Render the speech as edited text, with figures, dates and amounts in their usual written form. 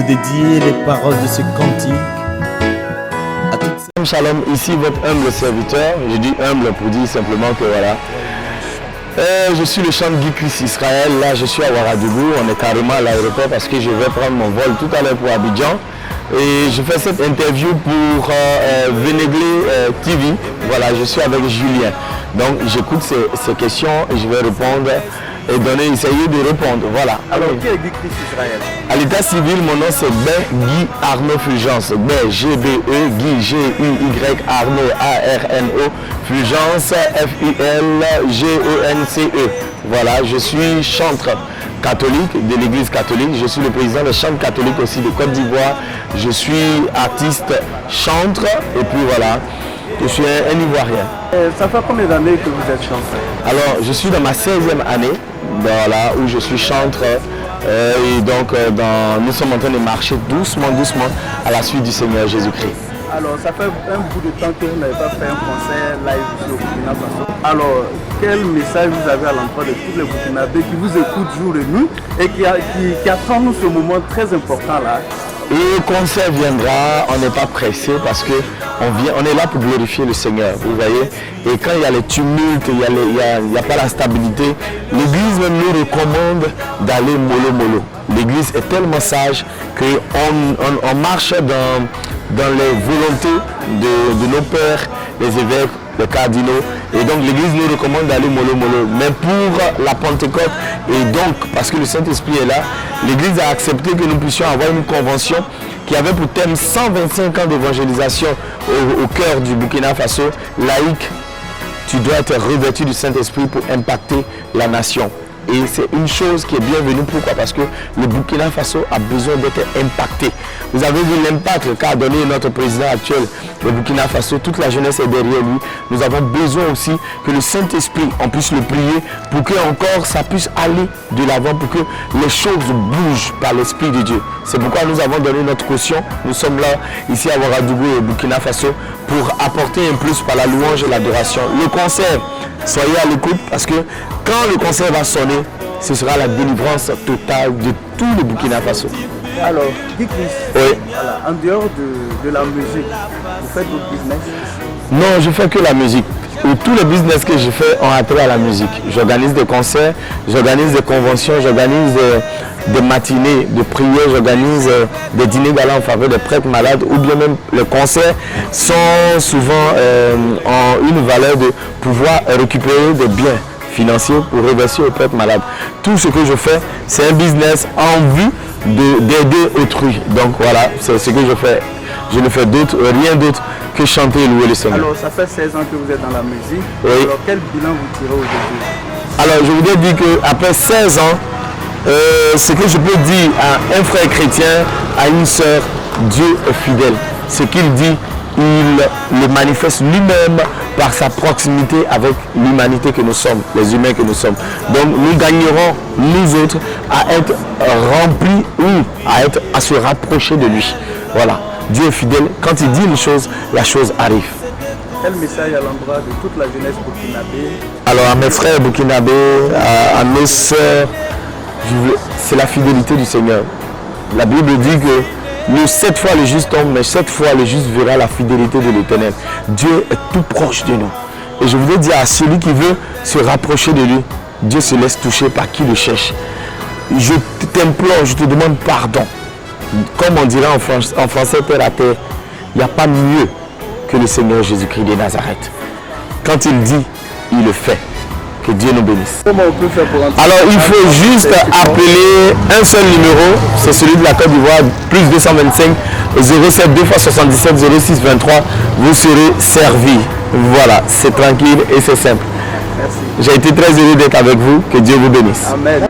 dédier les paroles de ce cantique à toutes ces... Shalom, ici votre humble serviteur. Je dis humble pour dire simplement que voilà. Je suis le chant de Guy Chris Israël. Là, je suis à Ouagadougou. On est carrément à l'aéroport parce que je vais prendre mon vol tout à l'heure pour Abidjan. Et je fais cette interview pour Vénéglé TV. Voilà, je suis avec Julien. Donc, j'écoute ces questions et je vais répondre et essayer de répondre. Voilà. Alors, qui est Guy Chris Israël? À l'état civil, mon nom c'est Guy Arnaud Fulgence. G-B-E, Guy, G-U-Y, Arnaud, A-R-N-O, Fulgence, F-I-L-G-E-N-C-E. Voilà, je suis chantre catholique de l'église catholique. Je suis le président de Chante catholique aussi de Côte d'Ivoire. Je suis artiste, chantre et puis voilà. Je suis un Ivoirien. Ça fait combien d'années que vous êtes chanteur? Alors, je suis dans ma 16e année, voilà, où je suis chantre. Et donc, nous sommes en train de marcher doucement à la suite du Seigneur Jésus-Christ. Alors, ça fait un bout de temps que vous n'avez pas fait un concert live ici au Burkina Faso. Alors, quel message vous avez à l'endroit de tous les Burkinabés qui vous écoutent jour et nuit et qui attendent ce moment très important là? Et le concert viendra, on n'est pas pressé parce que on est là pour glorifier le Seigneur, vous voyez. Et quand il y a les tumultes, il n'y a pas la stabilité, l'Église même nous recommande d'aller mollo. L'Église est tellement sage qu'on marche dans les volontés de nos pères, les évêques, les cardinaux. Et donc l'Église nous recommande d'aller mollo. Mais pour la Pentecôte, et donc parce que le Saint-Esprit est là, l'Église a accepté que nous puissions avoir une convention qui avait pour thème 125 ans d'évangélisation au cœur du Burkina Faso, laïque. Tu dois être revêtu du Saint-Esprit pour impacter la nation. Et c'est une chose qui est bienvenue. Pourquoi? Parce que le Burkina Faso a besoin d'être impacté. Vous avez vu l'impact qu'a donné notre président actuel, le Burkina Faso. Toute la jeunesse est derrière lui. Nous avons besoin aussi que le Saint-Esprit, on puisse le prier pour que encore ça puisse aller de l'avant, pour que les choses bougent par l'Esprit de Dieu. C'est pourquoi nous avons donné notre caution. Nous sommes là, ici à Ouagadougou et au Burkina Faso, pour apporter un plus par la louange et l'adoration. Le concert, soyez à l'écoute parce que quand le concert va sonner, ce sera la délivrance totale de tout le Burkina Faso. Alors, Guy Chris, oui. Voilà, en dehors de la musique, vous faites votre business? Non, je fais que la musique. Tous les business que je fais ont attrait à la musique. J'organise des concerts, j'organise des conventions, j'organise des matinées de prière, j'organise des dîners galas en faveur des prêtres malades, ou bien même les concerts sont souvent en une valeur de pouvoir récupérer des biens financiers pour reverser aux prêtres malades. Tout ce que je fais, c'est un business en vue d'aider autrui. Donc voilà, c'est ce que je fais. Je ne fais rien d'autre que chanter et louer le Seigneur. Alors, ça fait 16 ans que vous êtes dans la musique. Oui. Alors, quel bilan vous tirez aujourd'hui? Alors, je voudrais dire qu'après 16 ans, ce que je peux dire à un frère chrétien, à une sœur, Dieu est fidèle. Ce qu'il dit, il le manifeste lui-même par sa proximité avec l'humanité que nous sommes, les humains que nous sommes. Donc nous gagnerons, nous autres, à être remplis ou à se rapprocher de lui. Voilà. Dieu est fidèle. Quand il dit une chose, la chose arrive. Quel message à l'endroit de toute la jeunesse burkinabé? Alors à mes frères burkinabés, à nos sœurs, c'est la fidélité du Seigneur. La Bible dit que nous, 7 fois le juste tombe, mais 7 fois le juste verra la fidélité de l'Éternel. Dieu est tout proche de nous. Et je voudrais dire à celui qui veut se rapprocher de lui, Dieu se laisse toucher par qui le cherche. Je t'implore, je te demande pardon. Comme on dirait en français, terre à terre, il n'y a pas mieux que le Seigneur Jésus-Christ de Nazareth. Quand il dit, il le fait. Que Dieu nous bénisse. Comment on peut faire pour entrer? Alors il faut juste appeler un seul numéro, c'est celui de la Côte d'Ivoire, plus 225 07 2 fois 77 06 23. Vous serez servi. Voilà, c'est tranquille et c'est simple. Merci. J'ai été très heureux d'être avec vous. Que Dieu vous bénisse. Amen.